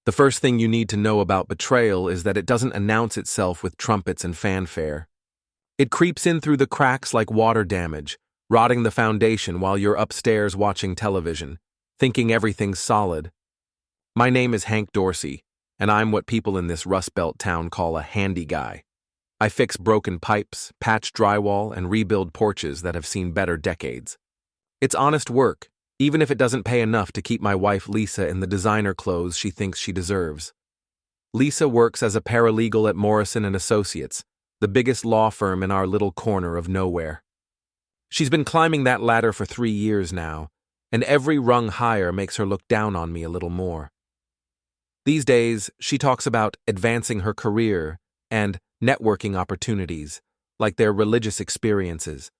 The first thing you need to know about betrayal is that it doesn't announce itself with trumpets and fanfare. It creeps in through the cracks like water damage, rotting the foundation while you're upstairs watching television, thinking everything's solid. My name is Hank Dorsey, and I'm what people in this Rust Belt town call a handy guy. I fix broken pipes, patch drywall, and rebuild porches that have seen better decades. It's honest work, even if it doesn't pay enough to keep my wife Lisa in the designer clothes she thinks she deserves. Lisa works as a paralegal at Morrison & Associates, the biggest law firm in our little corner of nowhere. She's been climbing that ladder for 3 years now, and every rung higher makes her look down on me a little more. These days, she talks about advancing her career and networking opportunities, like their religious experiences.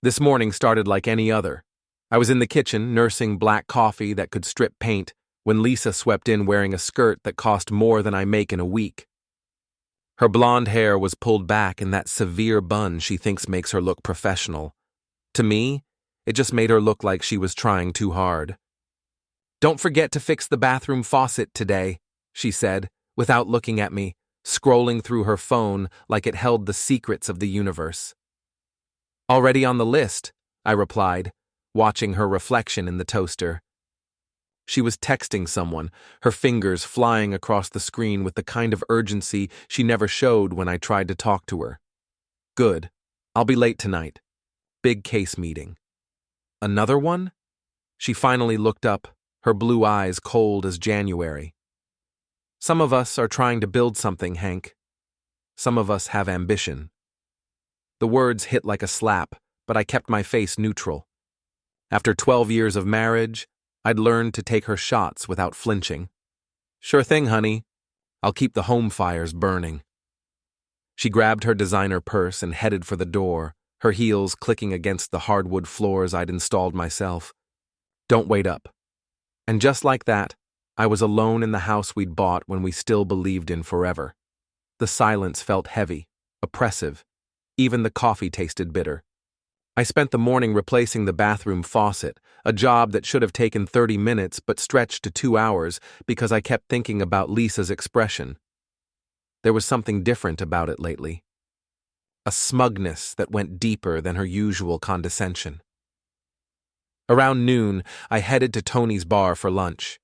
This morning started like any other. I was in the kitchen nursing black coffee that could strip paint when Lisa swept in wearing a skirt that cost more than I make in a week. Her blonde hair was pulled back in that severe bun she thinks makes her look professional. To me, it just made her look like she was trying too hard. "Don't forget to fix the bathroom faucet today," she said, without looking at me, scrolling through her phone like it held the secrets of the universe. "Already on the list," I replied, watching her reflection in the toaster. She was texting someone, her fingers flying across the screen with the kind of urgency she never showed when I tried to talk to her. "Good. I'll be late tonight. Big case meeting." "Another one?" She finally looked up, her blue eyes cold as January. "Some of us are trying to build something, Hank. Some of us have ambition." The words hit like a slap, but I kept my face neutral. After 12 years of marriage, I'd learned to take her shots without flinching. "Sure thing, honey. I'll keep the home fires burning." She grabbed her designer purse and headed for the door, her heels clicking against the hardwood floors I'd installed myself. "Don't wait up." And just like that, I was alone in the house we'd bought when we still believed in forever. The silence felt heavy, oppressive. Even the coffee tasted bitter. I spent the morning replacing the bathroom faucet, a job that should have taken 30 minutes but stretched to 2 hours because I kept thinking about Lisa's expression. There was something different about it lately. A smugness that went deeper than her usual condescension. Around noon, I headed to Tony's bar for lunch.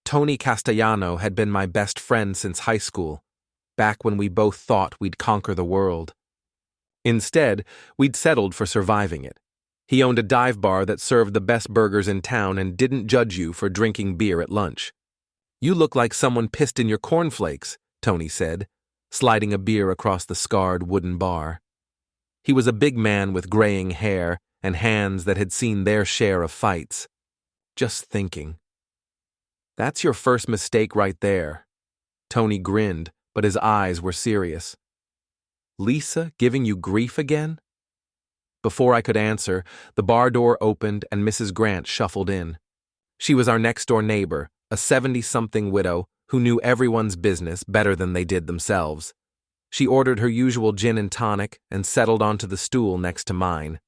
Tony Castellano had been my best friend since high school, back when we both thought we'd conquer the world. Instead, we'd settled for surviving it. He owned a dive bar that served the best burgers in town and didn't judge you for drinking beer at lunch. "You look like someone pissed in your cornflakes," Tony said, sliding a beer across the scarred wooden bar. He was a big man with graying hair and hands that had seen their share of fights. Just thinking. "That's your first mistake right there." Tony grinned, but his eyes were serious. "Lisa giving you grief again?" Before I could answer, the bar door opened and Mrs. Grant shuffled in. She was our next-door neighbor, a 70-something widow who knew everyone's business better than they did themselves. She ordered her usual gin and tonic and settled onto the stool next to mine.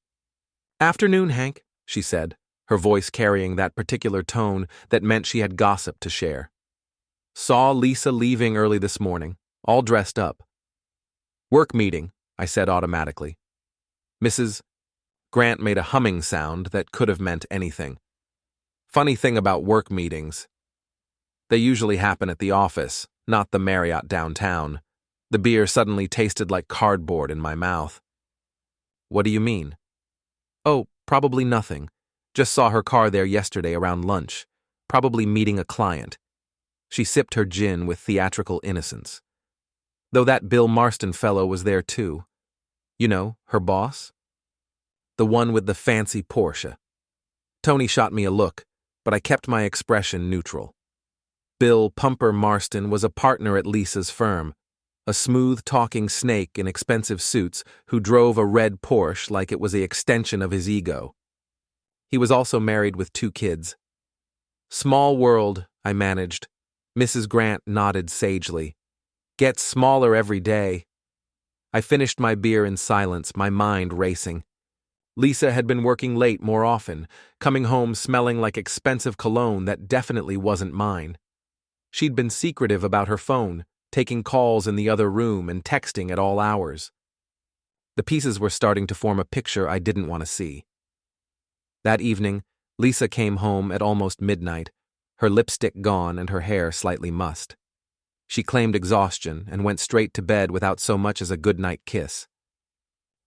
"Afternoon, Hank," she said, her voice carrying that particular tone that meant she had gossip to share. "Saw Lisa leaving early this morning, all dressed up." "Work meeting," I said automatically. Mrs. Grant made a humming sound that could have meant anything. Funny thing about work meetings. They usually happen at the office, not the Marriott downtown. The beer suddenly tasted like cardboard in my mouth. "What do you mean?" "Oh, probably nothing. Just saw her car there yesterday around lunch. Probably meeting a client." She sipped her gin with theatrical innocence. "Though that Bill Marston fellow was there too. You know, her boss? The one with the fancy Porsche." Tony shot me a look, but I kept my expression neutral. Bill Pumper Marston was a partner at Lisa's firm, a smooth-talking snake in expensive suits who drove a red Porsche like it was the extension of his ego. He was also married with 2 kids. "Small world," I managed. Mrs. Grant nodded sagely. "Gets smaller every day." I finished my beer in silence, my mind racing. Lisa had been working late more often, coming home smelling like expensive cologne that definitely wasn't mine. She'd been secretive about her phone, taking calls in the other room and texting at all hours. The pieces were starting to form a picture I didn't want to see. That evening, Lisa came home at almost midnight, her lipstick gone and her hair slightly mussed. She claimed exhaustion and went straight to bed without so much as a goodnight kiss.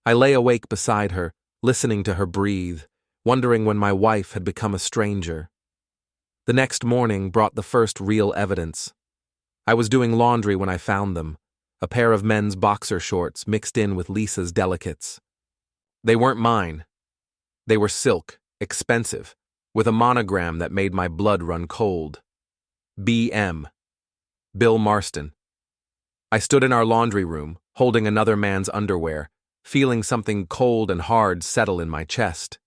I lay awake beside her, listening to her breathe, wondering when my wife had become a stranger. The next morning brought the first real evidence. I was doing laundry when I found them, a pair of men's boxer shorts mixed in with Lisa's delicates. They weren't mine. They were silk, expensive, with a monogram that made my blood run cold. B.M. Bill Marston. I stood in our laundry room, holding another man's underwear, feeling something cold and hard settle in my chest.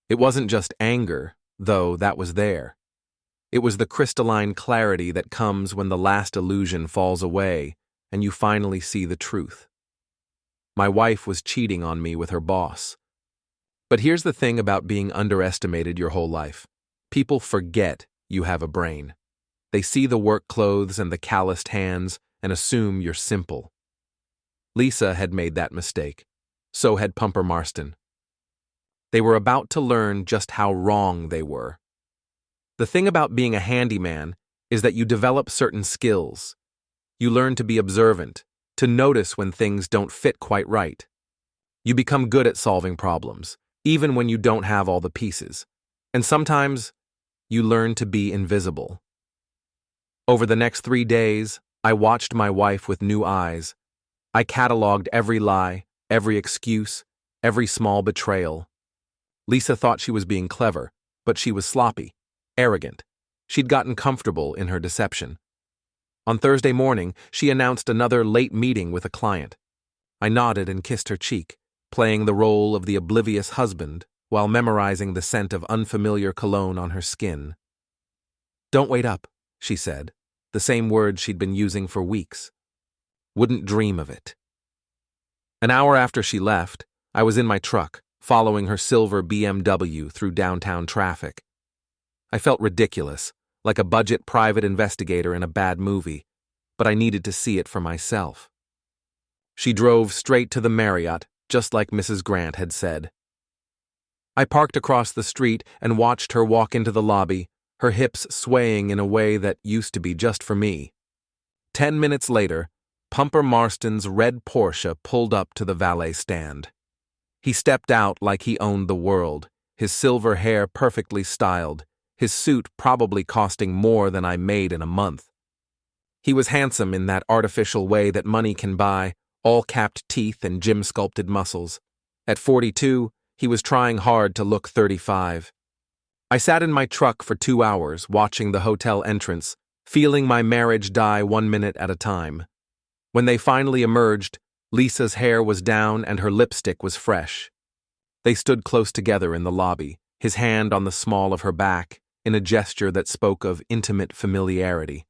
It wasn't just anger, though that was there. It was the crystalline clarity that comes when the last illusion falls away and you finally see the truth. My wife was cheating on me with her boss. But here's the thing about being underestimated your whole life. People forget you have a brain. They see the work clothes and the calloused hands and assume you're simple. Lisa had made that mistake. So had Pumper Marston. They were about to learn just how wrong they were. The thing about being a handyman is that you develop certain skills. You learn to be observant, to notice when things don't fit quite right. You become good at solving problems, even when you don't have all the pieces. And sometimes, you learn to be invisible. Over the next 3 days, I watched my wife with new eyes. I cataloged every lie, every excuse, every small betrayal. Lisa thought she was being clever, but she was sloppy, arrogant. She'd gotten comfortable in her deception. On Thursday morning, she announced another late meeting with a client. I nodded and kissed her cheek, playing the role of the oblivious husband while memorizing the scent of unfamiliar cologne on her skin. "Don't wait up," she said, the same words she'd been using for weeks. Wouldn't dream of it. An hour after she left, I was in my truck, following her silver BMW through downtown traffic. I felt ridiculous, like a budget private investigator in a bad movie, but I needed to see it for myself. She drove straight to the Marriott, just like Mrs. Grant had said. I parked across the street and watched her walk into the lobby, her hips swaying in a way that used to be just for me. 10 minutes later, Pumper Marston's red Porsche pulled up to the valet stand. He stepped out like he owned the world, his silver hair perfectly styled, his suit probably costing more than I made in a month. He was handsome in that artificial way that money can buy, all capped teeth and gym-sculpted muscles. At 42, he was trying hard to look 35. I sat in my truck for 2 hours, watching the hotel entrance, feeling my marriage die 1 minute at a time. When they finally emerged, Lisa's hair was down and her lipstick was fresh. They stood close together in the lobby, his hand on the small of her back, in a gesture that spoke of intimate familiarity.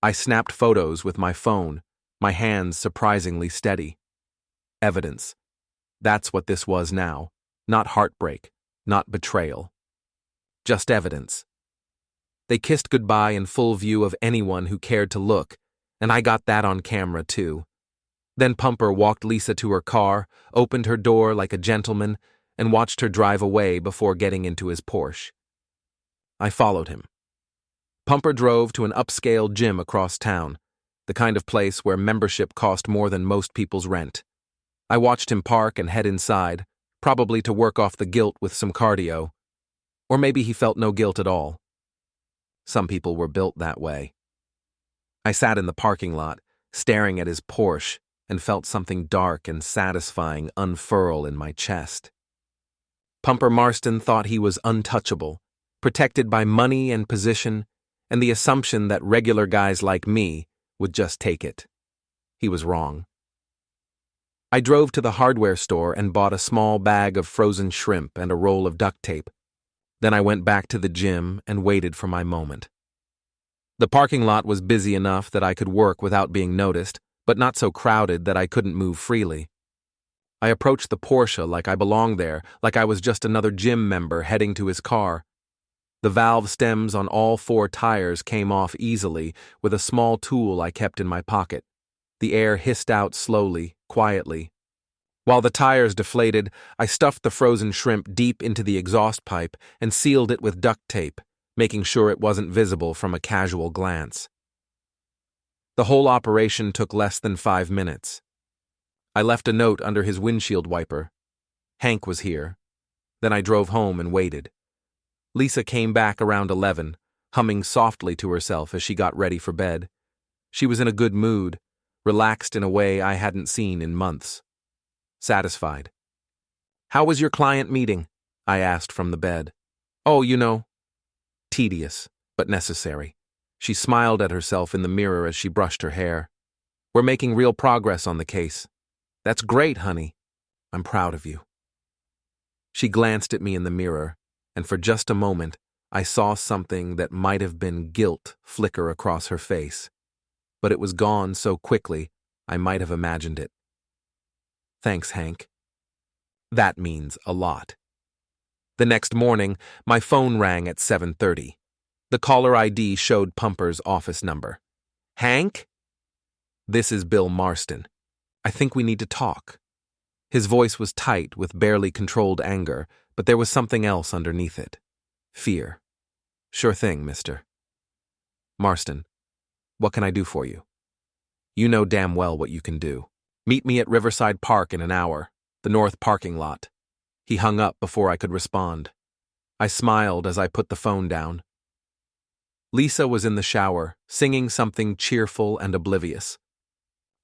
I snapped photos with my phone, my hands surprisingly steady. Evidence. That's what this was now. Not heartbreak, not betrayal. Just evidence. They kissed goodbye in full view of anyone who cared to look, and I got that on camera too. Then Pumper walked Lisa to her car, opened her door like a gentleman, and watched her drive away before getting into his Porsche. I followed him. Pumper drove to an upscale gym across town, the kind of place where membership cost more than most people's rent. I watched him park and head inside, probably to work off the guilt with some cardio. Or maybe he felt no guilt at all. Some people were built that way. I sat in the parking lot, staring at his Porsche, and felt something dark and satisfying unfurl in my chest. Pumper Marston thought he was untouchable, protected by money and position, and the assumption that regular guys like me would just take it. He was wrong. I drove to the hardware store and bought a small bag of frozen shrimp and a roll of duct tape. Then I went back to the gym and waited for my moment. The parking lot was busy enough that I could work without being noticed, but not so crowded that I couldn't move freely. I approached the Porsche like I belonged there, like I was just another gym member heading to his car. The valve stems on all 4 tires came off easily with a small tool I kept in my pocket. The air hissed out slowly, quietly. While the tires deflated, I stuffed the frozen shrimp deep into the exhaust pipe and sealed it with duct tape, making sure it wasn't visible from a casual glance. The whole operation took less than 5 minutes. I left a note under his windshield wiper. Hank was here. Then I drove home and waited. Lisa came back around 11, humming softly to herself as she got ready for bed. She was in a good mood, relaxed in a way I hadn't seen in months. Satisfied. "How was your client meeting?" I asked from the bed. "Oh, tedious, but necessary." She smiled at herself in the mirror as she brushed her hair. "We're making real progress on the case." "That's great, honey. I'm proud of you." She glanced at me in the mirror, and for just a moment, I saw something that might have been guilt flicker across her face. But it was gone so quickly, I might have imagined it. "Thanks, Hank. That means a lot." The next morning, my phone rang at 7:30. The caller ID showed Pumper's office number. "Hank? This is Bill Marston. I think we need to talk." His voice was tight with barely controlled anger, but there was something else underneath it. Fear. "Sure thing, mister." "Marston, what can I do for you?" "You know damn well what you can do. Meet me at Riverside Park in an hour, the north parking lot." He hung up before I could respond. I smiled as I put the phone down. Lisa was in the shower, singing something cheerful and oblivious.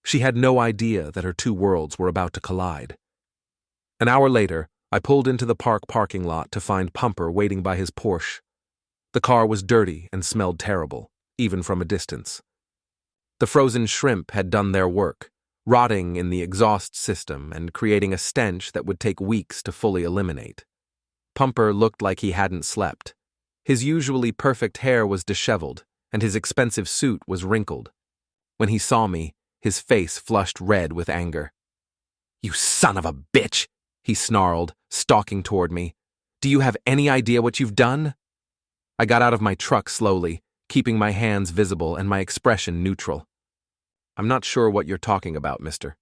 She had no idea that her 2 worlds were about to collide. An hour later, I pulled into the park parking lot to find Pumper waiting by his Porsche. The car was dirty and smelled terrible, even from a distance. The frozen shrimp had done their work, rotting in the exhaust system and creating a stench that would take weeks to fully eliminate. Pumper looked like he hadn't slept. His usually perfect hair was disheveled, and his expensive suit was wrinkled. When he saw me, his face flushed red with anger. "You son of a bitch!" he snarled, stalking toward me. "Do you have any idea what you've done?" I got out of my truck slowly, keeping my hands visible and my expression neutral. "I'm not sure what you're talking about, mister."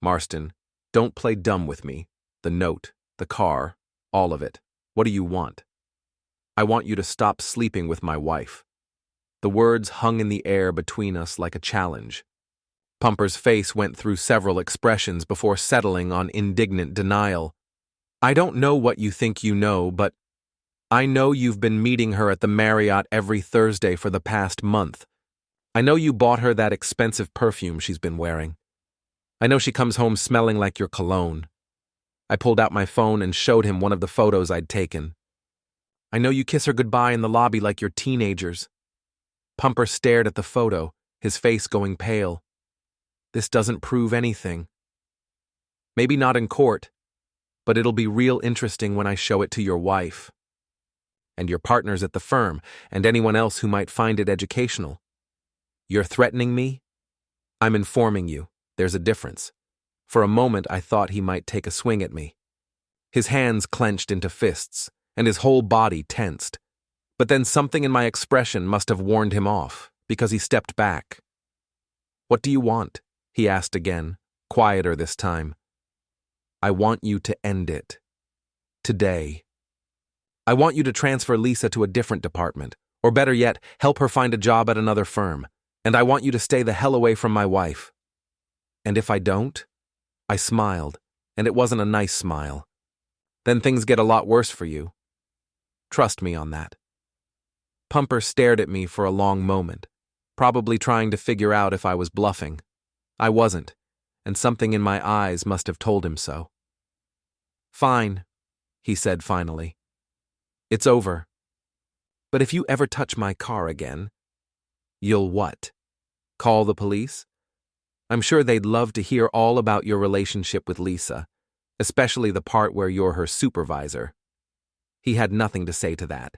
"Marston, don't play dumb with me. The note, the car, all of it. What do you want?" "I want you to stop sleeping with my wife." The words hung in the air between us like a challenge. Pumper's face went through several expressions before settling on indignant denial. "I don't know what you think you know, but I know you've been meeting her at the Marriott every Thursday for the past month. I know you bought her that expensive perfume she's been wearing. I know she comes home smelling like your cologne." I pulled out my phone and showed him one of the photos I'd taken. "I know you kiss her goodbye in the lobby like you're teenagers." Pumper stared at the photo, his face going pale. "This doesn't prove anything." "Maybe not in court, but it'll be real interesting when I show it to your wife. And your partners at the firm, and anyone else who might find it educational." "You're threatening me?" "I'm informing you. There's a difference." For a moment I thought he might take a swing at me. His hands clenched into fists, and his whole body tensed. But then something in my expression must have warned him off, because he stepped back. "What do you want?" he asked again, quieter this time. "I want you to end it. Today. I want you to transfer Lisa to a different department, or better yet, help her find a job at another firm, and I want you to stay the hell away from my wife." "And if I don't?" I smiled, and it wasn't a nice smile. "Then things get a lot worse for you. Trust me on that." Pumper stared at me for a long moment, probably trying to figure out if I was bluffing. I wasn't, and something in my eyes must have told him so. "Fine," he said finally. "It's over. But if you ever touch my car again..." "You'll what? Call the police?" "I'm sure they'd love to hear all about your relationship with Lisa, especially the part where you're her supervisor." He had nothing to say to that.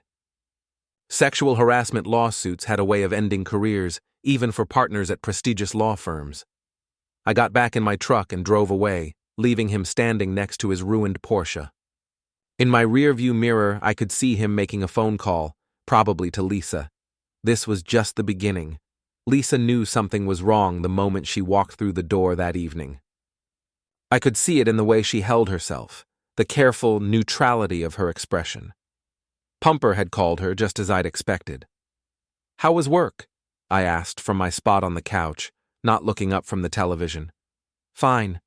Sexual harassment lawsuits had a way of ending careers, even for partners at prestigious law firms. I got back in my truck and drove away, leaving him standing next to his ruined Porsche. In my rearview mirror, I could see him making a phone call, probably to Lisa. This was just the beginning. Lisa knew something was wrong the moment she walked through the door that evening. I could see it in the way she held herself, the careful neutrality of her expression. Pumper had called her just as I'd expected. "How was work?" I asked from my spot on the couch, not looking up from the television. "Fine."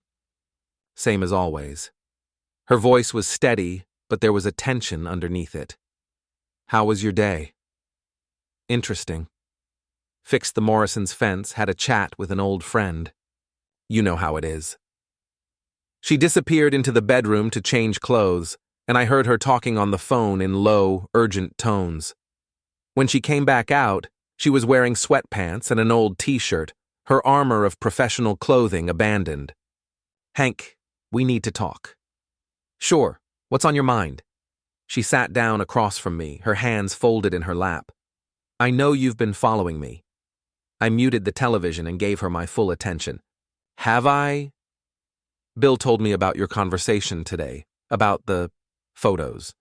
Same as always. Her voice was steady, but there was a tension underneath it. "How was your day?" "Interesting. Fixed the Morrison's fence, had a chat with an old friend. You know how it is." She disappeared into the bedroom to change clothes, and I heard her talking on the phone in low, urgent tones. When she came back out, she was wearing sweatpants and an old t-shirt, her armor of professional clothing abandoned. "Hank, we need to talk." "Sure, what's on your mind?" She sat down across from me, her hands folded in her lap. "I know you've been following me." I muted the television and gave her my full attention. "Have I?" "Bill told me about your conversation today, about the photos."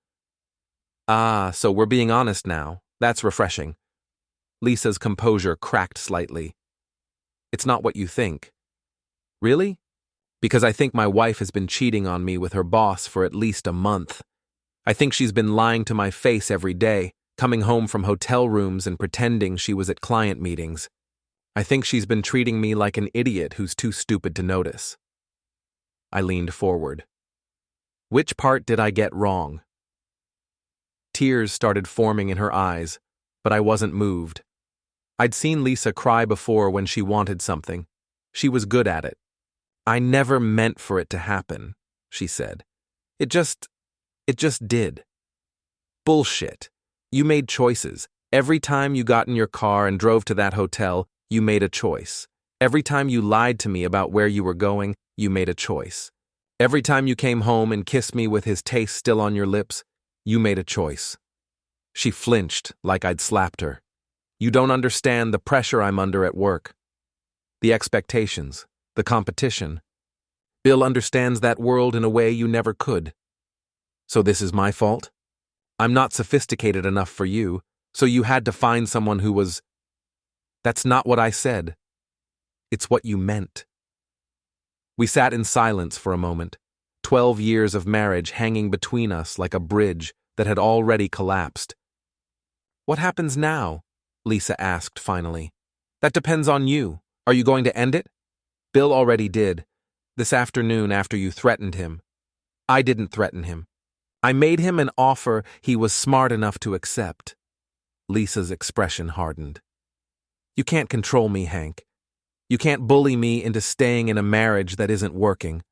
"Ah, so we're being honest now. That's refreshing." Lisa's composure cracked slightly. "It's not what you think." "Really?" "Because I think my wife has been cheating on me with her boss for at least a month. I think she's been lying to my face every day, coming home from hotel rooms and pretending she was at client meetings. I think she's been treating me like an idiot who's too stupid to notice." I leaned forward. "Which part did I get wrong?" Tears started forming in her eyes, but I wasn't moved. I'd seen Lisa cry before when she wanted something. She was good at it. "I never meant for it to happen," she said. It just did." "Bullshit. You made choices. Every time you got in your car and drove to that hotel, you made a choice. Every time you lied to me about where you were going, you made a choice. Every time you came home and kissed me with his taste still on your lips, you made a choice." She flinched like I'd slapped her. "You don't understand the pressure I'm under at work. The expectations, the competition. Bill understands that world in a way you never could. So this is my fault? I'm not sophisticated enough for you, so you had to find someone who was—" "That's not what I said. It's what you meant." We sat in silence for a moment, 12 years of marriage hanging between us like a bridge that had already collapsed. "What happens now?" Lisa asked finally. "That depends on you. Are you going to end it?" "Bill already did. This afternoon after you threatened him." "I didn't threaten him. I made him an offer he was smart enough to accept." Lisa's expression hardened. "You can't control me, Hank. You can't bully me into staying in a marriage that isn't working."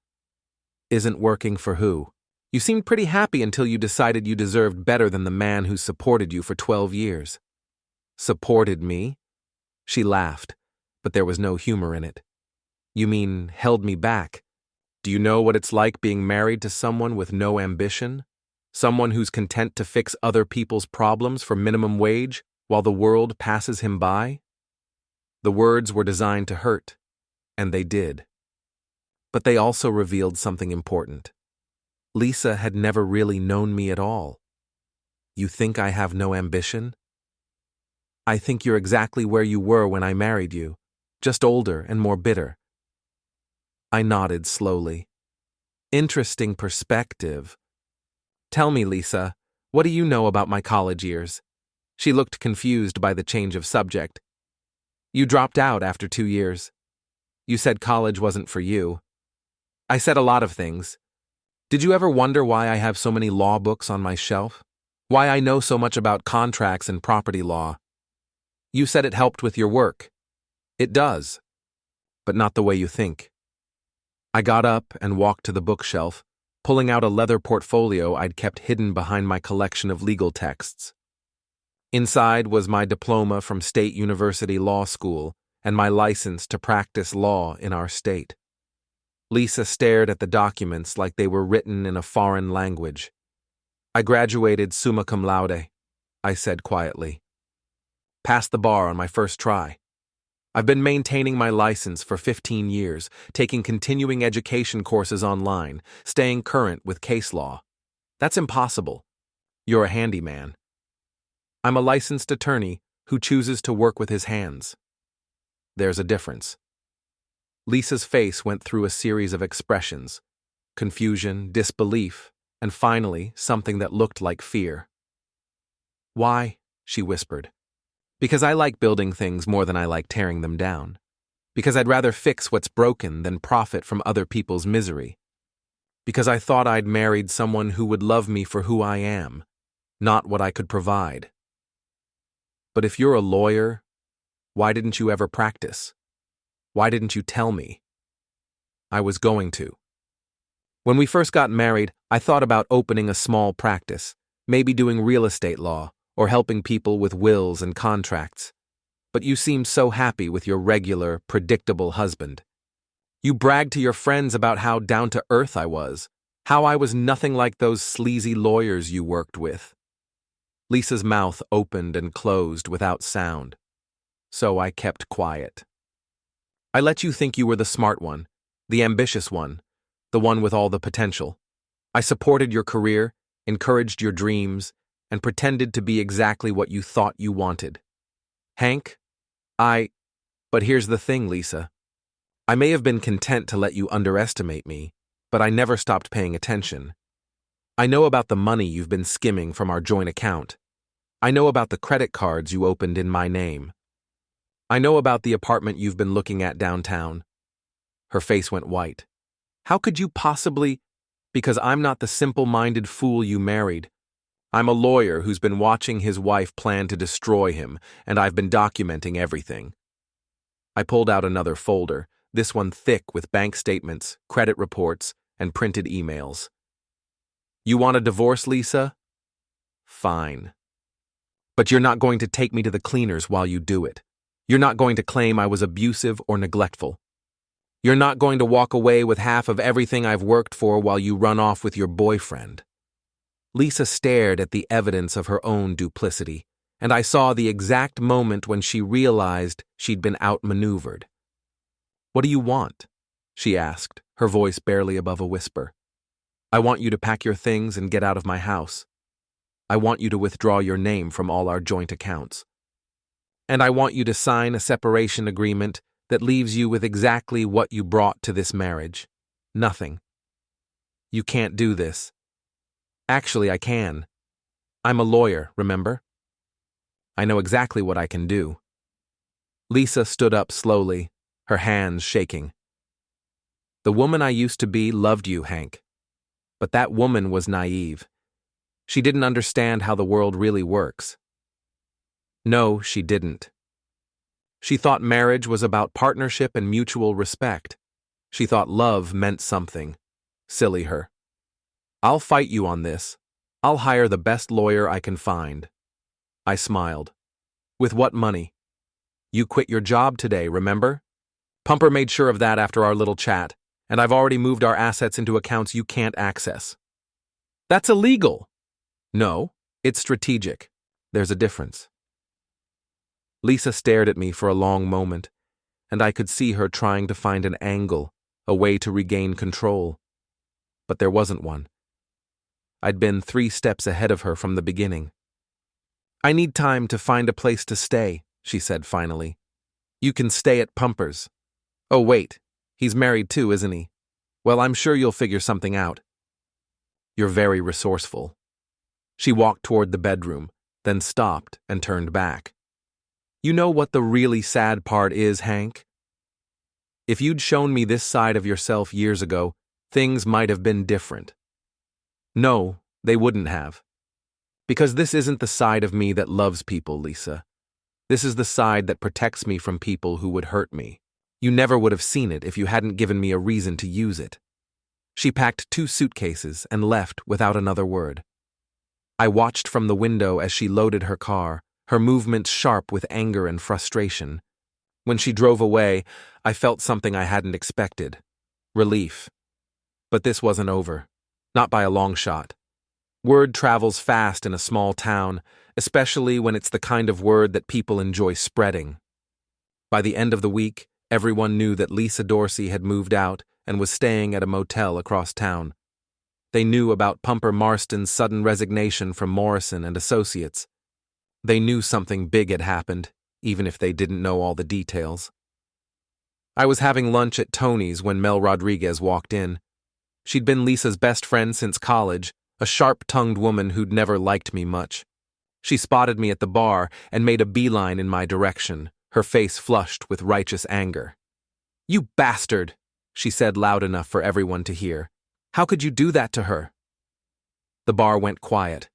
"Isn't working for who? You seemed pretty happy until you decided you deserved better than the man who supported you for 12 years. "Supported me?" She laughed, but there was no humor in it. "You mean held me back? Do you know what it's like being married to someone with no ambition? Someone who's content to fix other people's problems for minimum wage while the world passes him by?" The words were designed to hurt, and they did. But they also revealed something important. Lisa had never really known me at all. "You think I have no ambition?" "I think you're exactly where you were when I married you, just older and more bitter." I nodded slowly. "Interesting perspective. Tell me, Lisa, what do you know about my college years?" She looked confused by the change of subject. "You dropped out after 2 years. You said college wasn't for you." "I said a lot of things. Did you ever wonder why I have so many law books on my shelf? Why I know so much about contracts and property law? You said it helped with your work. It does, but not the way you think." I got up and walked to the bookshelf, pulling out a leather portfolio I'd kept hidden behind my collection of legal texts. Inside was my diploma from State University Law School and my license to practice law in our state. Lisa stared at the documents like they were written in a foreign language. "I graduated summa cum laude," I said quietly. "Passed the bar on my first try. I've been maintaining my license for 15 years, taking continuing education courses online, staying current with case law. That's impossible. You're a handyman. I'm a licensed attorney who chooses to work with his hands. There's a difference. Lisa's face went through a series of expressions: confusion, disbelief, and finally, something that looked like fear. Why? She whispered. Because I like building things more than I like tearing them down. Because I'd rather fix what's broken than profit from other people's misery. Because I thought I'd married someone who would love me for who I am, not what I could provide. But if you're a lawyer, why didn't you ever practice? Why didn't you tell me? I was going to. When we first got married, I thought about opening a small practice, maybe doing real estate law, or helping people with wills and contracts. But you seemed so happy with your regular, predictable husband. You bragged to your friends about how down-to-earth I was, how I was nothing like those sleazy lawyers you worked with. Lisa's mouth opened and closed without sound, so I kept quiet. I let you think you were the smart one, the ambitious one, the one with all the potential. I supported your career, encouraged your dreams, and pretended to be exactly what you thought you wanted. Hank, But here's the thing, Lisa. I may have been content to let you underestimate me, but I never stopped paying attention. I know about the money you've been skimming from our joint account. I know about the credit cards you opened in my name. I know about the apartment you've been looking at downtown. Her face went white. How could you possibly? Because I'm not the simple-minded fool you married. I'm a lawyer who's been watching his wife plan to destroy him, and I've been documenting everything. I pulled out another folder, this one thick with bank statements, credit reports, and printed emails. You want a divorce, Lisa? Fine. But you're not going to take me to the cleaners while you do it. You're not going to claim I was abusive or neglectful. You're not going to walk away with half of everything I've worked for while you run off with your boyfriend. Lisa stared at the evidence of her own duplicity, and I saw the exact moment when she realized she'd been outmaneuvered. What do you want? She asked, her voice barely above a whisper. I want you to pack your things and get out of my house. I want you to withdraw your name from all our joint accounts. And I want you to sign a separation agreement that leaves you with exactly what you brought to this marriage. Nothing. You can't do this. Actually, I can. I'm a lawyer, remember? I know exactly what I can do. Lisa stood up slowly, her hands shaking. The woman I used to be loved you, Hank. But that woman was naive. She didn't understand how the world really works. No, she didn't. She thought marriage was about partnership and mutual respect. She thought love meant something. Silly her. I'll fight you on this. I'll hire the best lawyer I can find. I smiled. With what money? You quit your job today, remember? Pumper made sure of that after our little chat, and I've already moved our assets into accounts you can't access. That's illegal. No, it's strategic. There's a difference. Lisa stared at me for a long moment, and I could see her trying to find an angle, a way to regain control. But there wasn't one. I'd been 3 steps ahead of her from the beginning. I need time to find a place to stay, she said finally. You can stay at Pumper's. Oh, wait, he's married too, isn't he? Well, I'm sure you'll figure something out. You're very resourceful. She walked toward the bedroom, then stopped and turned back. You know what the really sad part is, Hank? If you'd shown me this side of yourself years ago, things might have been different. No, they wouldn't have. Because this isn't the side of me that loves people, Lisa. This is the side that protects me from people who would hurt me. You never would have seen it if you hadn't given me a reason to use it. She packed 2 suitcases and left without another word. I watched from the window as she loaded her car, her movements sharp with anger and frustration. When she drove away, I felt something I hadn't expected. Relief. But this wasn't over. Not by a long shot. Word travels fast in a small town, especially when it's the kind of word that people enjoy spreading. By the end of the week, everyone knew that Lisa Dorsey had moved out and was staying at a motel across town. They knew about Pumper Marston's sudden resignation from Morrison and Associates. They knew something big had happened, even if they didn't know all the details. I was having lunch at Tony's when Mel Rodriguez walked in. She'd been Lisa's best friend since college, a sharp-tongued woman who'd never liked me much. She spotted me at the bar and made a beeline in my direction, her face flushed with righteous anger. "You bastard," she said loud enough for everyone to hear. "How could you do that to her?" The bar went quiet.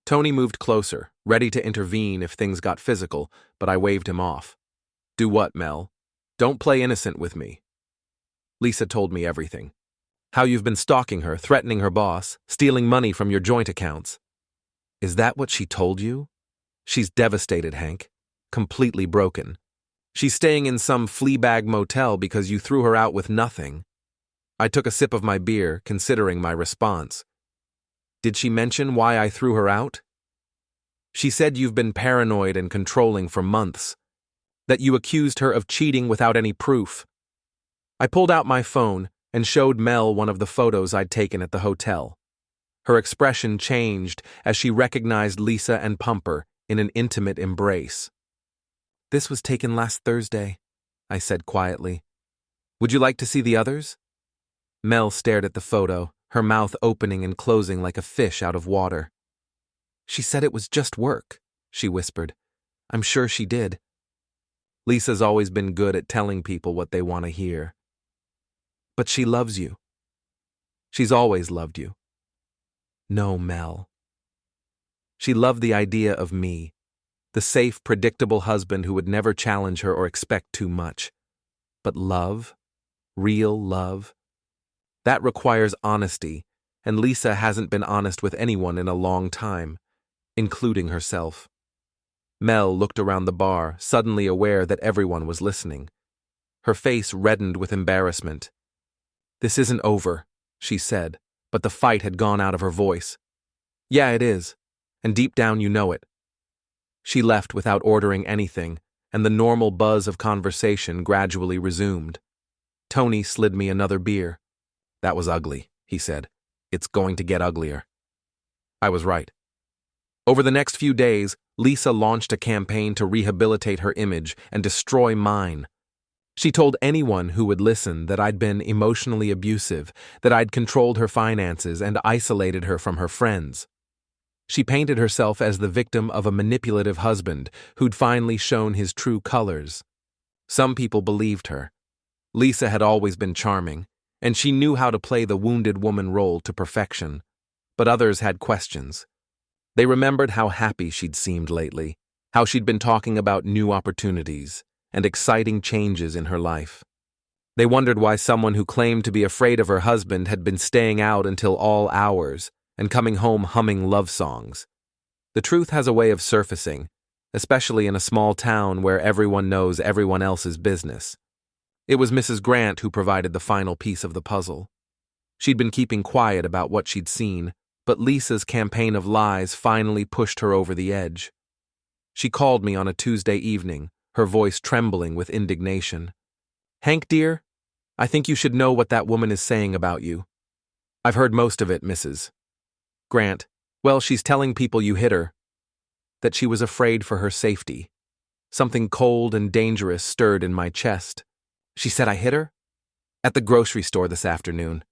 Tony moved closer, ready to intervene if things got physical, but I waved him off. "Do what, Mel? Don't play innocent with me." Lisa told me everything. How you've been stalking her, threatening her boss, stealing money from your joint accounts. Is that what she told you? She's devastated, Hank. Completely broken. She's staying in some fleabag motel because you threw her out with nothing. I took a sip of my beer, considering my response. Did she mention why I threw her out? She said you've been paranoid and controlling for months. That you accused her of cheating without any proof. I pulled out my phone and showed Mel one of the photos I'd taken at the hotel. Her expression changed as she recognized Lisa and Pumper in an intimate embrace. "This was taken last Thursday," I said quietly. "Would you like to see the others?" Mel stared at the photo, her mouth opening and closing like a fish out of water. "She said it was just work," she whispered. "I'm sure she did." Lisa's always been good at telling people what they want to hear. "But she loves you. She's always loved you." "No, Mel." She loved the idea of me, the safe, predictable husband who would never challenge her or expect too much. But love? Real love? That requires honesty, and Lisa hasn't been honest with anyone in a long time, including herself. Mel looked around the bar, suddenly aware that everyone was listening. Her face reddened with embarrassment. "This isn't over," she said, but the fight had gone out of her voice. "Yeah, it is, and deep down you know it." She left without ordering anything, and the normal buzz of conversation gradually resumed. Tony slid me another beer. "That was ugly," he said. "It's going to get uglier." I was right. Over the next few days, Lisa launched a campaign to rehabilitate her image and destroy mine. She told anyone who would listen that I'd been emotionally abusive, that I'd controlled her finances and isolated her from her friends. She painted herself as the victim of a manipulative husband who'd finally shown his true colors. Some people believed her. Lisa had always been charming, and she knew how to play the wounded woman role to perfection. But others had questions. They remembered how happy she'd seemed lately, how she'd been talking about new opportunities and exciting changes in her life. They wondered why someone who claimed to be afraid of her husband had been staying out until all hours and coming home humming love songs. The truth has a way of surfacing, especially in a small town where everyone knows everyone else's business. It was Mrs. Grant who provided the final piece of the puzzle. She'd been keeping quiet about what she'd seen, but Lisa's campaign of lies finally pushed her over the edge. She called me on a Tuesday evening, her voice trembling with indignation. "Hank, dear, I think you should know what that woman is saying about you." "I've heard most of it, Mrs. Grant." "Well, she's telling people you hit her." That she was afraid for her safety. Something cold and dangerous stirred in my chest. "She said I hit her?" "At the grocery store this afternoon.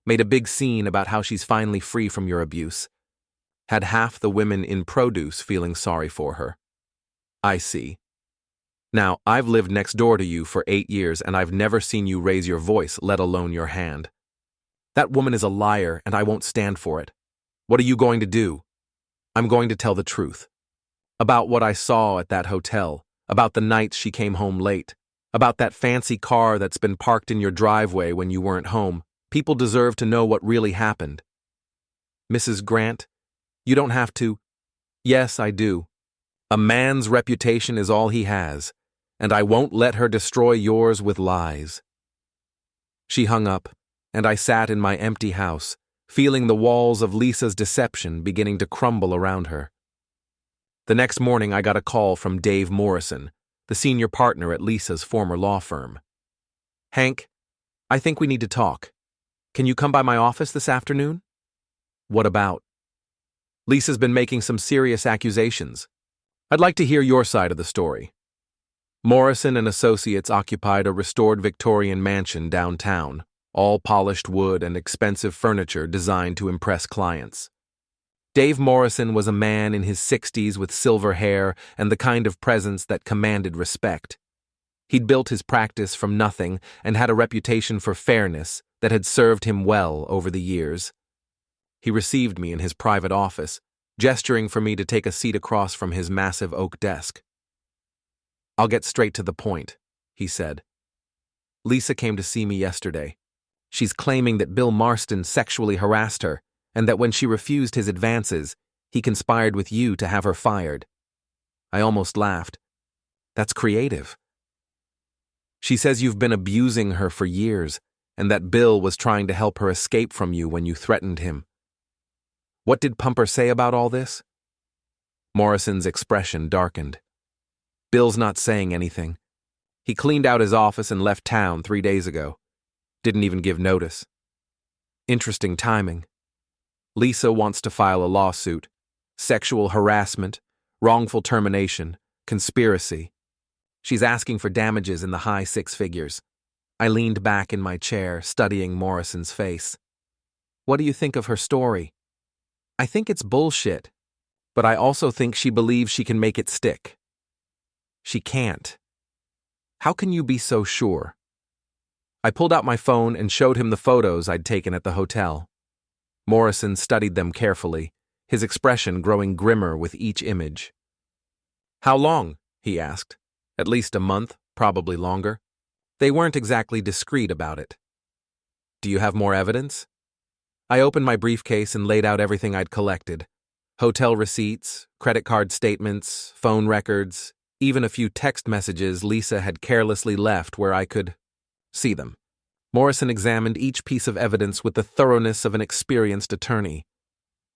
Made a big scene about how she's finally free from your abuse. Had half the women in produce feeling sorry for her." "I see. Now, I've lived next door to you for 8 years and I've never seen you raise your voice, let alone your hand. That woman is a liar and I won't stand for it. What are you going to do?" "I'm going to tell the truth. About what I saw at that hotel, about the nights she came home late, about that fancy car that's been parked in your driveway when you weren't home. People deserve to know what really happened." "Mrs. Grant, you don't have to." "Yes, I do. A man's reputation is all he has, and I won't let her destroy yours with lies." She hung up, and I sat in my empty house, feeling the walls of Lisa's deception beginning to crumble around her. The next morning I got a call from Dave Morrison, the senior partner at Lisa's former law firm. "Hank, I think we need to talk." Can you come by my office this afternoon? What about? Lisa's been making some serious accusations. I'd like to hear your side of the story. Morrison and Associates occupied a restored Victorian mansion downtown, all polished wood and expensive furniture designed to impress clients. Dave Morrison was a man in his 60s with silver hair and the kind of presence that commanded respect. He'd built his practice from nothing and had a reputation for fairness that had served him well over the years. He received me in his private office, gesturing for me to take a seat across from his massive oak desk. "I'll get straight to the point," he said. "Lisa came to see me yesterday. She's claiming that Bill Marston sexually harassed her and that when she refused his advances, he conspired with you to have her fired." I almost laughed. "That's creative." "She says you've been abusing her for years and that Bill was trying to help her escape from you when you threatened him." "What did Pumper say about all this?" Morrison's expression darkened. "Bill's not saying anything. He cleaned out his office and left town 3 days ago. Didn't even give notice. Interesting timing. Lisa wants to file a lawsuit. Sexual harassment, wrongful termination, conspiracy. She's asking for damages in the high 6 figures. I leaned back in my chair, studying Morrison's face. "What do you think of her story?" "I think it's bullshit, but I also think she believes she can make it stick." "She can't." "How can you be so sure?" I pulled out my phone and showed him the photos I'd taken at the hotel. Morrison studied them carefully, his expression growing grimmer with each image. "How long?" he asked. "At least a month, probably longer." They weren't exactly discreet about it. "Do you have more evidence?" I opened my briefcase and laid out everything I'd collected. Hotel receipts, credit card statements, phone records, even a few text messages Lisa had carelessly left where I could see them. Morrison examined each piece of evidence with the thoroughness of an experienced attorney.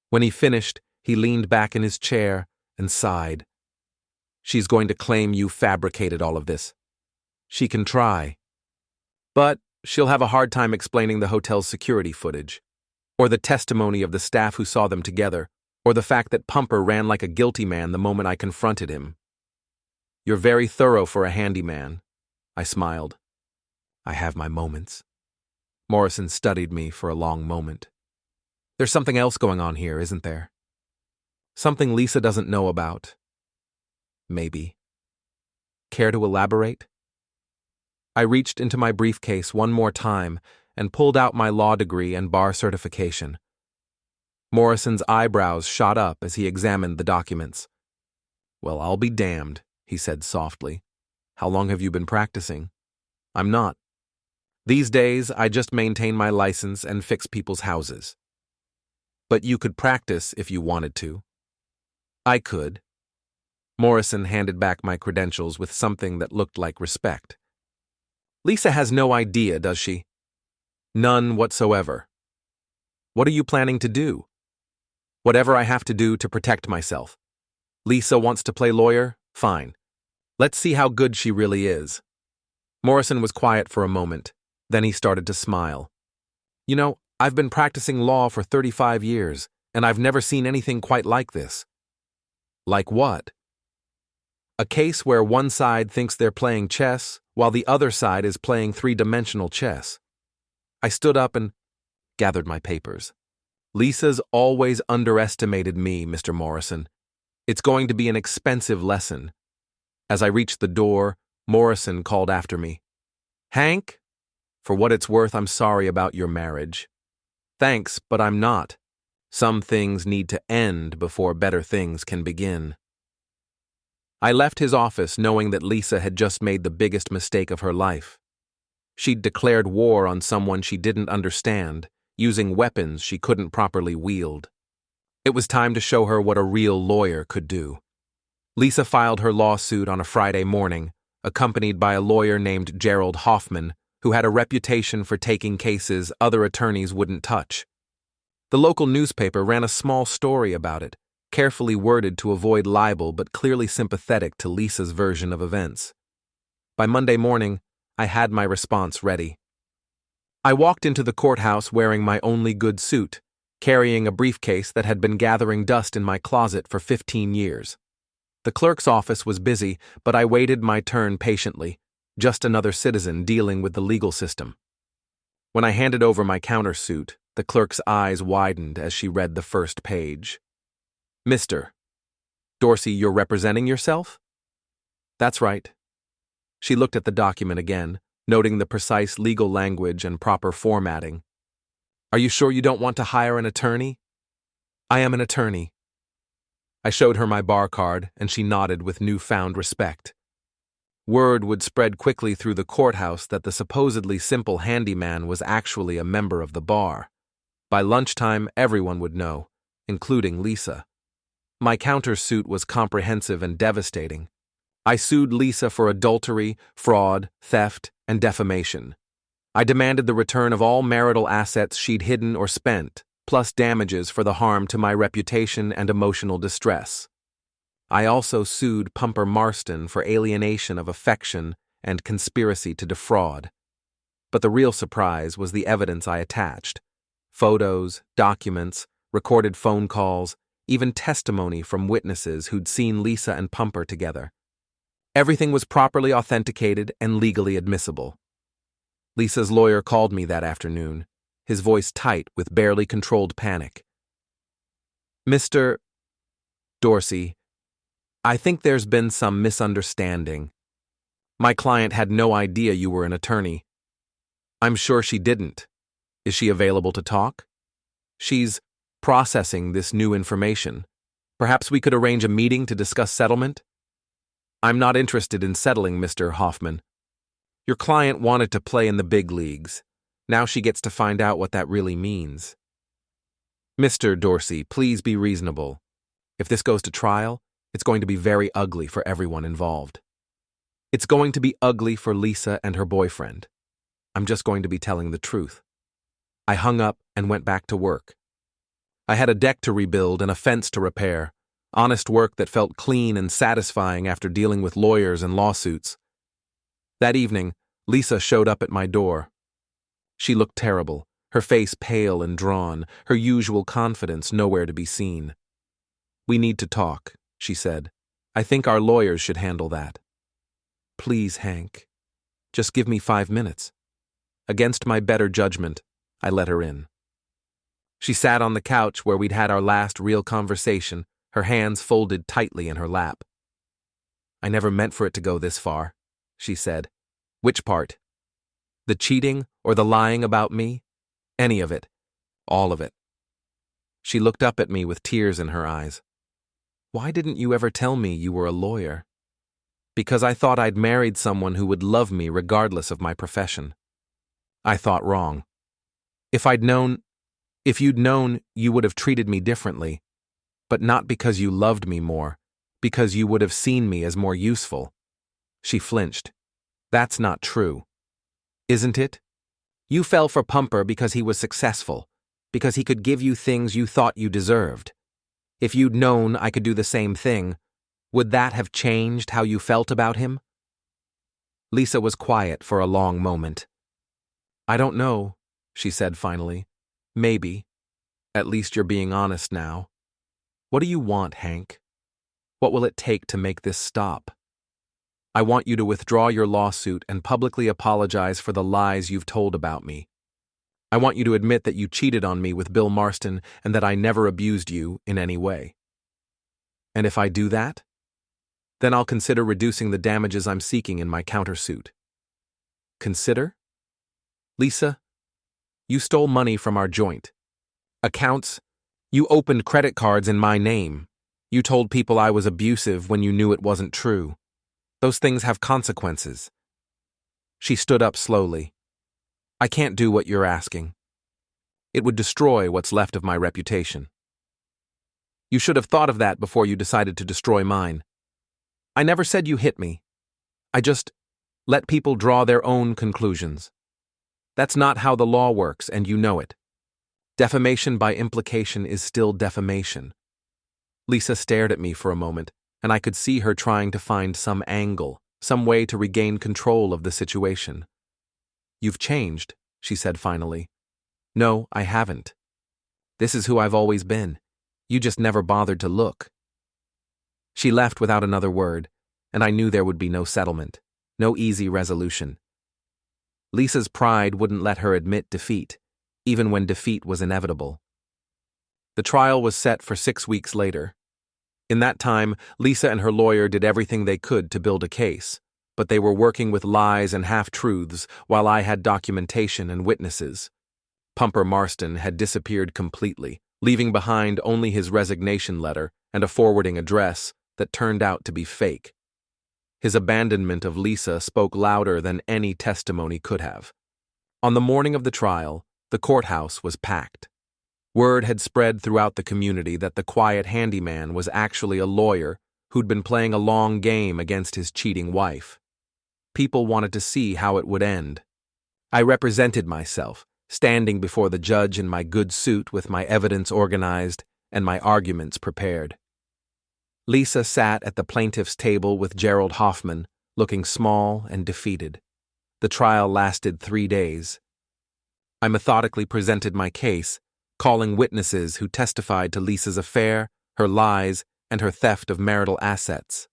When he finished, he leaned back in his chair and sighed. "She's going to claim you fabricated all of this. She can try. But she'll have a hard time explaining the hotel's security footage, or the testimony of the staff who saw them together, or the fact that Pumper ran like a guilty man the moment I confronted him." "You're very thorough for a handyman," I smiled. "I have my moments." Morrison studied me for a long moment. "There's something else going on here, isn't there? Something Lisa doesn't know about. Maybe. Care to elaborate?" I reached into my briefcase one more time and pulled out my law degree and bar certification. Morrison's eyebrows shot up as he examined the documents. "Well, I'll be damned," he said softly. "How long have you been practicing?" "I'm not. These days, I just maintain my license and fix people's houses." "But you could practice if you wanted to." "I could." Morrison handed back my credentials with something that looked like respect. "Lisa has no idea, does she?" "None whatsoever." "What are you planning to do?" "Whatever I have to do to protect myself. Lisa wants to play lawyer? Fine. Let's see how good she really is." Morrison was quiet for a moment. Then he started to smile. "You know, I've been practicing law for 35 years, and I've never seen anything quite like this." "Like what?" "A case where one side thinks they're playing chess, while the other side is playing 3-dimensional chess." I stood up and gathered my papers. "Lisa's always underestimated me, Mr. Morrison. It's going to be an expensive lesson." As I reached the door, Morrison called after me. "Hank, for what it's worth, I'm sorry about your marriage." "Thanks, but I'm not. Some things need to end before better things can begin." I left his office knowing that Lisa had just made the biggest mistake of her life. She'd declared war on someone she didn't understand, using weapons she couldn't properly wield. It was time to show her what a real lawyer could do. Lisa filed her lawsuit on a Friday morning, accompanied by a lawyer named Gerald Hoffman, who had a reputation for taking cases other attorneys wouldn't touch. The local newspaper ran a small story about it, carefully worded to avoid libel but clearly sympathetic to Lisa's version of events. By Monday morning, I had my response ready. I walked into the courthouse wearing my only good suit, carrying a briefcase that had been gathering dust in my closet for 15 years. The clerk's office was busy, but I waited my turn patiently, just another citizen dealing with the legal system. When I handed over my countersuit, the clerk's eyes widened as she read the first page. "Mr. Dorsey, you're representing yourself?" "That's right." She looked at the document again, noting the precise legal language and proper formatting. "Are you sure you don't want to hire an attorney?" "I am an attorney." I showed her my bar card, and she nodded with newfound respect. Word would spread quickly through the courthouse that the supposedly simple handyman was actually a member of the bar. By lunchtime, everyone would know, including Lisa. My countersuit was comprehensive and devastating. I sued Lisa for adultery, fraud, theft, and defamation. I demanded the return of all marital assets she'd hidden or spent, plus damages for the harm to my reputation and emotional distress. I also sued Pumper Marston for alienation of affection and conspiracy to defraud. But the real surprise was the evidence I attached. Photos, documents, recorded phone calls, even testimony from witnesses who'd seen Lisa and Pumper together. Everything was properly authenticated and legally admissible. Lisa's lawyer called me that afternoon, his voice tight with barely controlled panic. "Mr. Dorsey, I think there's been some misunderstanding. My client had no idea you were an attorney." "I'm sure she didn't. Is she available to talk?" "She's processing this new information. Perhaps we could arrange a meeting to discuss settlement?" "I'm not interested in settling, Mr. Hoffman. Your client wanted to play in the big leagues. Now she gets to find out what that really means." "Mr. Dorsey, please be reasonable. If this goes to trial, it's going to be very ugly for everyone involved. It's going to be ugly for Lisa and her boyfriend. I'm just going to be telling the truth." I hung up and went back to work. I had a deck to rebuild and a fence to repair, honest work that felt clean and satisfying after dealing with lawyers and lawsuits. That evening, Lisa showed up at my door. She looked terrible, her face pale and drawn, her usual confidence nowhere to be seen. "We need to talk," she said. "I think our lawyers should handle that." "Please, Hank. Just give me 5 minutes." Against my better judgment, I let her in. She sat on the couch where we'd had our last real conversation, her hands folded tightly in her lap. "I never meant for it to go this far," she said. "Which part? The cheating or the lying about me? Any of it. All of it." She looked up at me with tears in her eyes. "Why didn't you ever tell me you were a lawyer?" "Because I thought I'd married someone who would love me regardless of my profession." I thought wrong. If you'd known, you would have treated me differently, but not because you loved me more, because you would have seen me as more useful." She flinched. "That's not true." "Isn't it? You fell for Pumper because he was successful, because he could give you things you thought you deserved. If you'd known I could do the same thing, would that have changed how you felt about him?" Lisa was quiet for a long moment. "I don't know," she said finally. "Maybe. At least you're being honest now. What do you want, Hank? What will it take to make this stop?" "I want you to withdraw your lawsuit and publicly apologize for the lies you've told about me. I want you to admit that you cheated on me with Bill Marston and that I never abused you in any way." "And if I do that? Then I'll consider reducing the damages I'm seeking in my countersuit." "Consider?" "Lisa, you stole money from our joint. Accounts, you opened credit cards in my name. You told people I was abusive when you knew it wasn't true. Those things have consequences." She stood up slowly. "I can't do what you're asking. It would destroy what's left of my reputation. You should have thought of that before you decided to destroy mine. I never said you hit me. I just let people draw their own conclusions. That's not how the law works, and you know it. Defamation by implication is still defamation." Lisa stared at me for a moment, and I could see her trying to find some angle, some way to regain control of the situation. "You've changed," she said finally. No, I haven't. This is who I've always been. You just never bothered to look. She left without another word, and I knew there would be no settlement, no easy resolution. Lisa's pride wouldn't let her admit defeat, even when defeat was inevitable. The trial was set for 6 weeks later. In that time, Lisa and her lawyer did everything they could to build a case, but they were working with lies and half-truths while I had documentation and witnesses. Pumper Marston had disappeared completely, leaving behind only his resignation letter and a forwarding address that turned out to be fake. His abandonment of Lisa spoke louder than any testimony could have. On the morning of the trial, the courthouse was packed. Word had spread throughout the community that the quiet handyman was actually a lawyer who'd been playing a long game against his cheating wife. People wanted to see how it would end. I represented myself, standing before the judge in my good suit with my evidence organized and my arguments prepared. Lisa sat at the plaintiff's table with Gerald Hoffman, looking small and defeated. The trial lasted 3 days. I methodically presented my case, calling witnesses who testified to Lisa's affair, her lies, and her theft of marital assets.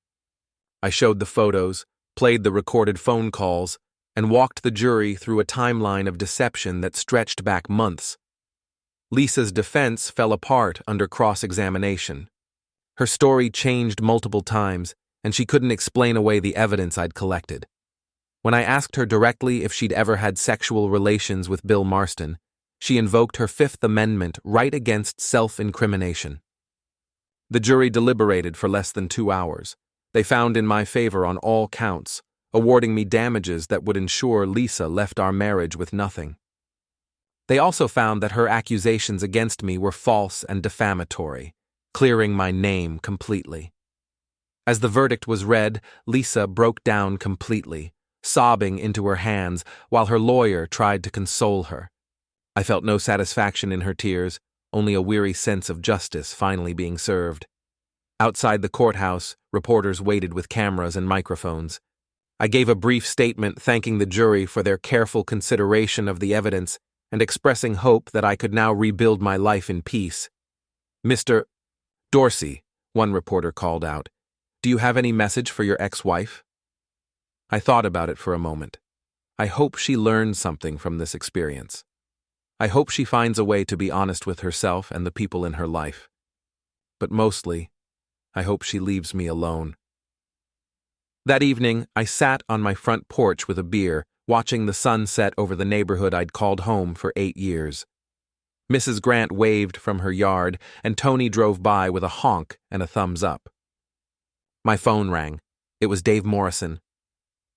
I showed the photos, played the recorded phone calls, and walked the jury through a timeline of deception that stretched back months. Lisa's defense fell apart under cross-examination. Her story changed multiple times, and she couldn't explain away the evidence I'd collected. When I asked her directly if she'd ever had sexual relations with Bill Marston, she invoked her Fifth Amendment right against self-incrimination. The jury deliberated for less than 2 hours. They found in my favor on all counts, awarding me damages that would ensure Lisa left our marriage with nothing. They also found that her accusations against me were false and defamatory, clearing my name completely. As the verdict was read, Lisa broke down completely, sobbing into her hands while her lawyer tried to console her. I felt no satisfaction in her tears, only a weary sense of justice finally being served. Outside the courthouse, reporters waited with cameras and microphones. I gave a brief statement thanking the jury for their careful consideration of the evidence and expressing hope that I could now rebuild my life in peace. Mr. Dorsey, one reporter called out, do you have any message for your ex-wife? I thought about it for a moment. I hope she learned something from this experience. I hope she finds a way to be honest with herself and the people in her life. But mostly, I hope she leaves me alone. That evening, I sat on my front porch with a beer, watching the sun set over the neighborhood I'd called home for 8 years. Mrs. Grant waved from her yard, and Tony drove by with a honk and a thumbs up. My phone rang. It was Dave Morrison.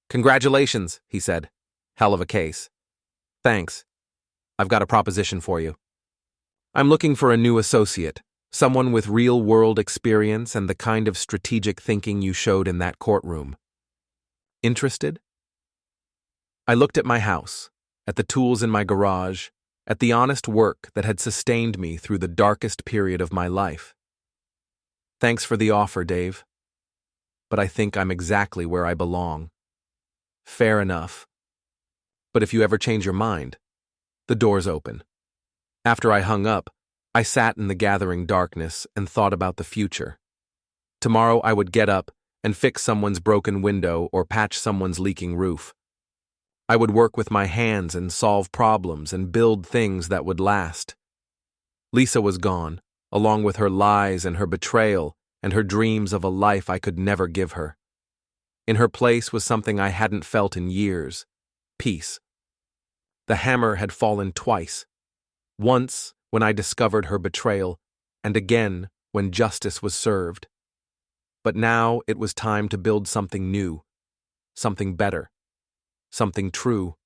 Congratulations, he said. Hell of a case. Thanks. I've got a proposition for you. I'm looking for a new associate, someone with real-world experience and the kind of strategic thinking you showed in that courtroom. Interested? I looked at my house, at the tools in my garage, at the honest work that had sustained me through the darkest period of my life. Thanks for the offer, Dave. But I think I'm exactly where I belong. Fair enough. But if you ever change your mind, the door's open. After I hung up, I sat in the gathering darkness and thought about the future. Tomorrow I would get up and fix someone's broken window or patch someone's leaking roof. I would work with my hands and solve problems and build things that would last. Lisa was gone, along with her lies and her betrayal and her dreams of a life I could never give her. In her place was something I hadn't felt in years: peace. The hammer had fallen twice. Once when I discovered her betrayal, and again when justice was served. But now it was time to build something new, something better, something true.